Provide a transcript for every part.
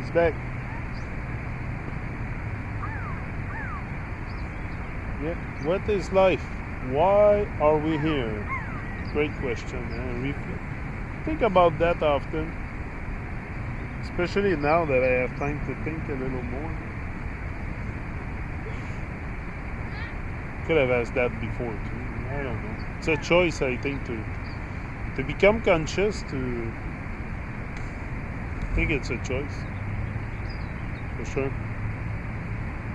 He's back. Yeah. What is life? Why are we here? Great question. Think about that often. Especially now that I have time to think a little more. Could have asked that before too. I don't know. It's a choice, I think, to become conscious. I think it's a choice, for sure.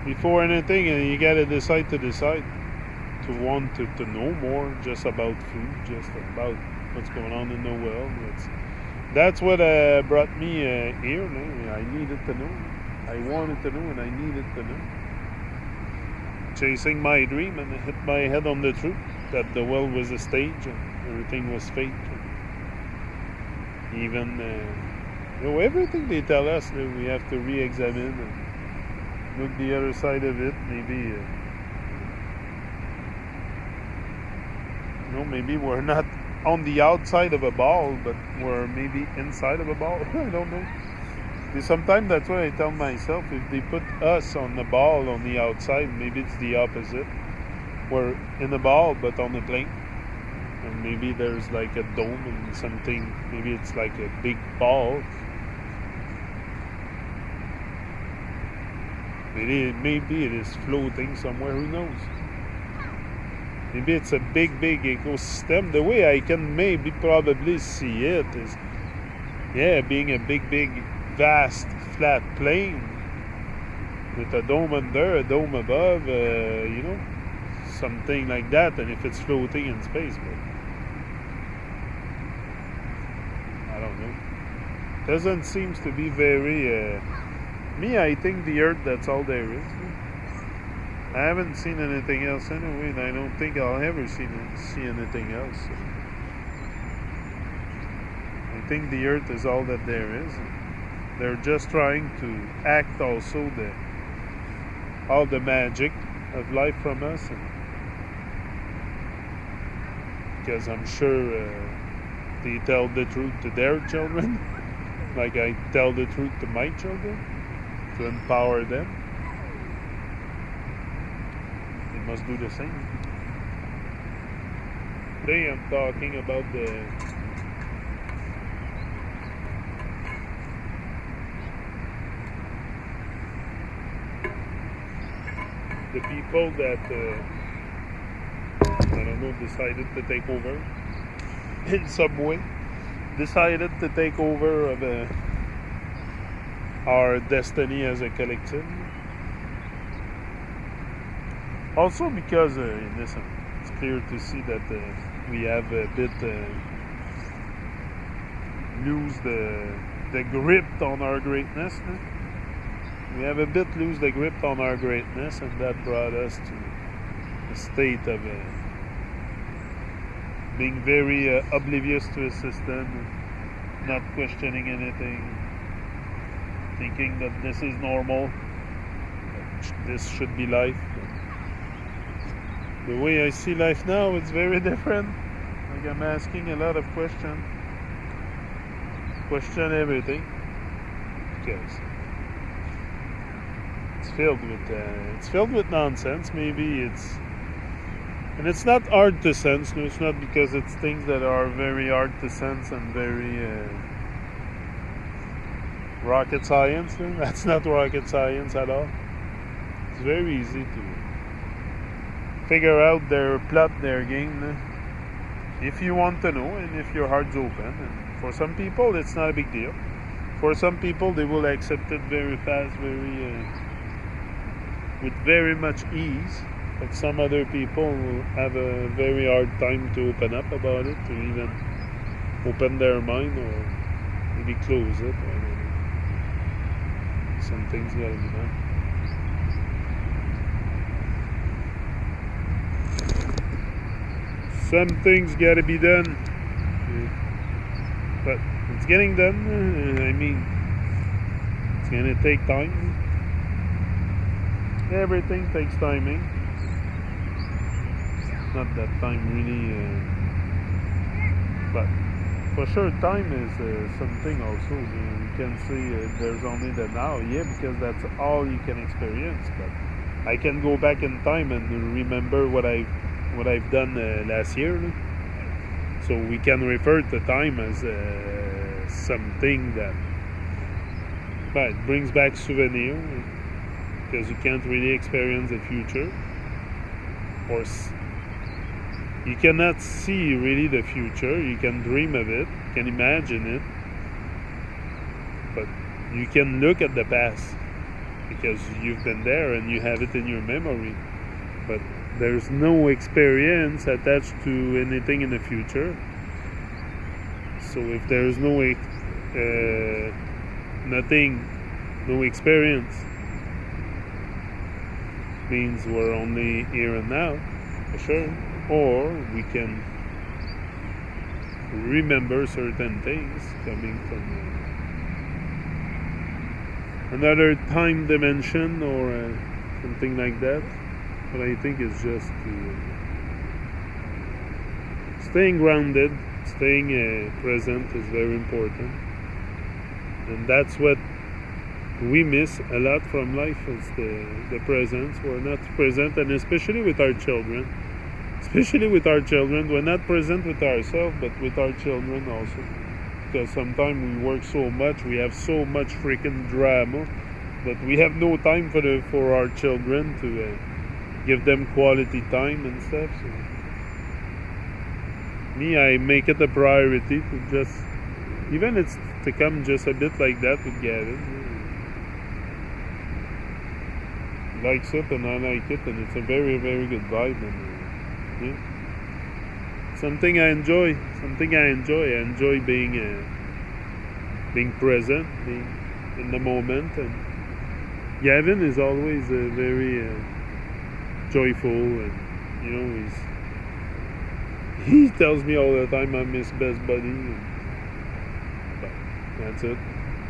Before anything, you gotta decide to want to know more, just about food, just about what's going on in the world. That's what brought me here. I needed to know. I wanted to know, and I needed to know. Chasing my dream, and I hit my head on the truth that the world was a stage and everything was fake. And even everything they tell us, we have to re-examine and look the other side of it. Maybe maybe we're not on the outside of a ball, but we're maybe inside of a ball. I don't know. Sometimes that's what I tell myself. If they put us on the ball on the outside, maybe it's the opposite. We're in the ball, but on the plane. And maybe there's like a dome and something. Maybe it's like a big ball. Maybe it is floating somewhere. Who knows? Maybe it's a big ecosystem. The way I can maybe probably see it is, being a big, vast, flat plane with a dome under, a dome above, something like that. And if it's floating in space, but I don't know. Doesn't seem to be very. Me, I think the Earth, that's all there is. I haven't seen anything else anyway, and I don't think I'll ever see anything else. So I think the Earth is all that there is. They're just trying to act also all the magic of life from us. Because I'm sure they tell the truth to their children, like I tell the truth to my children, to empower them. Must do the same. Today I'm talking about the people that I don't know, decided to take over in Subway, decided to take over of our destiny as a collective. Also because, listen, it's clear to see that we have a bit lose the grip on our greatness. We have a bit lose the grip on our greatness, and that brought us to a state of being very oblivious to a system, not questioning anything, thinking that this is normal, this should be life. The way I see life now, it's very different. Like I'm asking a lot of questions. Question everything. Because it's filled with nonsense. Maybe it's not hard to sense. No, it's not because it's things that are very hard to sense and very rocket science. No? That's not rocket science at all. It's very easy to figure out their plot, their game, if you want to know and if your heart's open. And for some people, it's not a big deal. For some people, they will accept it very fast, with very much ease. But some other people will have a very hard time to open up about it, to even open their mind or maybe close it. I don't know. Some things gotta be done. Some things gotta be done, but it's getting done. I mean, it's gonna take time. Everything takes timing. Not that time really, but For sure, time is something also. You can say there's only the now, yeah, because that's all you can experience. But I can go back in time and remember what I've done last year. No? So we can refer to time as something that, but it brings back souvenir because you can't really experience the future, or you cannot see really the future. You can dream of it, you can imagine it, but you can look at the past because you've been there and you have it in your memory. But there's no experience attached to anything in the future. So if there's no nothing, no experience, means we're only here and now, for sure. Or we can remember certain things coming from another time dimension or something like that. But I think it's just staying grounded, staying present is very important. And that's what we miss a lot from life, is the presence. We're not present, and especially with our children. Especially with our children, we're not present with ourselves, but with our children also. Because sometimes we work so much, we have so much freaking drama, but we have no time for our children to give them quality time and stuff. So me, I make it a priority to just, even it's to come just a bit like that with Gavin. He likes it and I like it, and it's a very, very good vibe. And, yeah. Something I enjoy. I enjoy being present, being in the moment. And Gavin is always very joyful, and he tells me all the time I'm his best buddy. But that's it.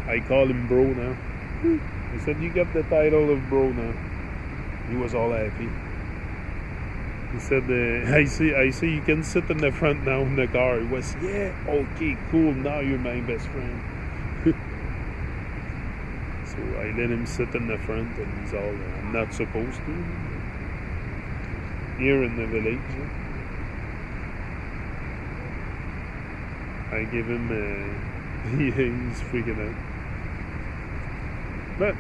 I call him bro now. I said, you got the title of bro now. He was all happy. He said, I see you can sit in the front now in the car. He was, yeah, okay, cool, now you're my best friend. So I let him sit in the front, and he's all, I'm not supposed to. Here in the village, I give him, he's freaking out. But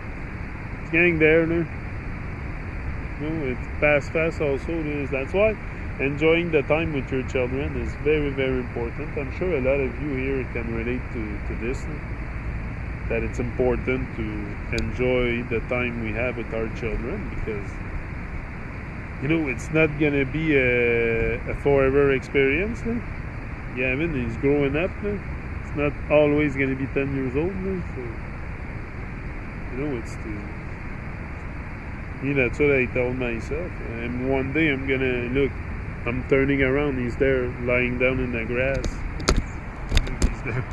it's getting there now. It's fast also. That's why enjoying the time with your children is very, very important. I'm sure a lot of you here can relate to this, that it's important to enjoy the time we have with our children, because it's not gonna be a forever experience. Gavin, he's growing up now. It's not always gonna be 10 years old now. So it's that's what I told myself. And one day I'm gonna look. I'm turning around. He's there, lying down in the grass. He's there.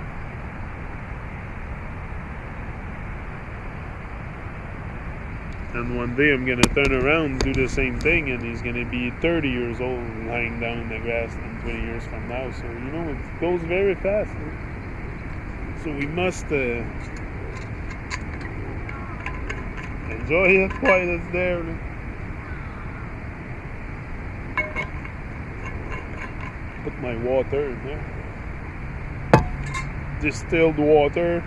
And one day I'm gonna turn around, do the same thing, and he's gonna be 30 years old, lying down in the grass, and 20 years from now. So it goes very fast. So we must enjoy it while it's there. Put my water in there. Distilled water.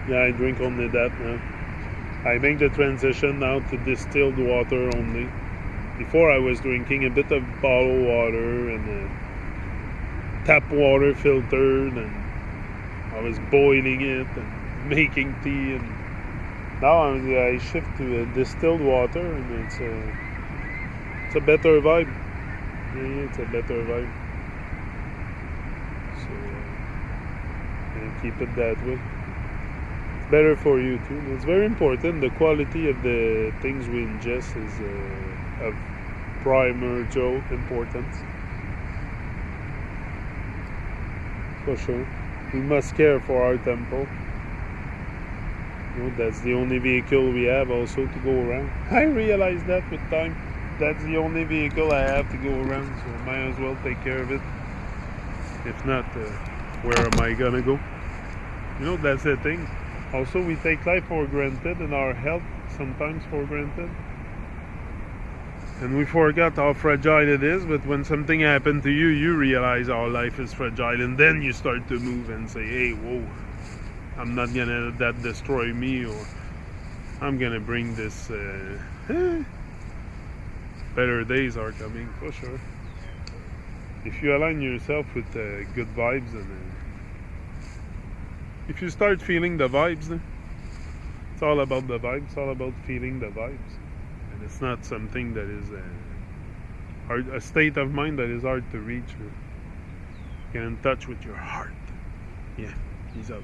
Yeah, I drink only that now. I make the transition now to distilled water only. Before I was drinking a bit of bottled water and tap water filtered, and I was boiling it and making tea, and now I shift to distilled water, and it's a better vibe. Yeah, it's a better vibe. So keep it that way. It's better for you too. It's very important. The quality of the things we ingest is of primordial importance. For sure. We must care for our temple. That's the only vehicle we have also to go around. I realize that with time. That's the only vehicle I have to go around, so I might as well take care of it. If not, Where am I gonna go? You know, that's the thing. Also, we take life for granted and our health sometimes for granted. And we forget how fragile it is, but when something happened to you, you realize how life is fragile, and then you start to move and say, hey, whoa, I'm not gonna let that destroy me, or I'm gonna bring this, better days are coming, for sure. If you align yourself with good vibes, and if you start feeling the vibes, it's all about the vibes, it's all about feeling the vibes. And it's not something that is hard, a state of mind that is hard to reach. Get in touch with your heart. Yeah, peace out.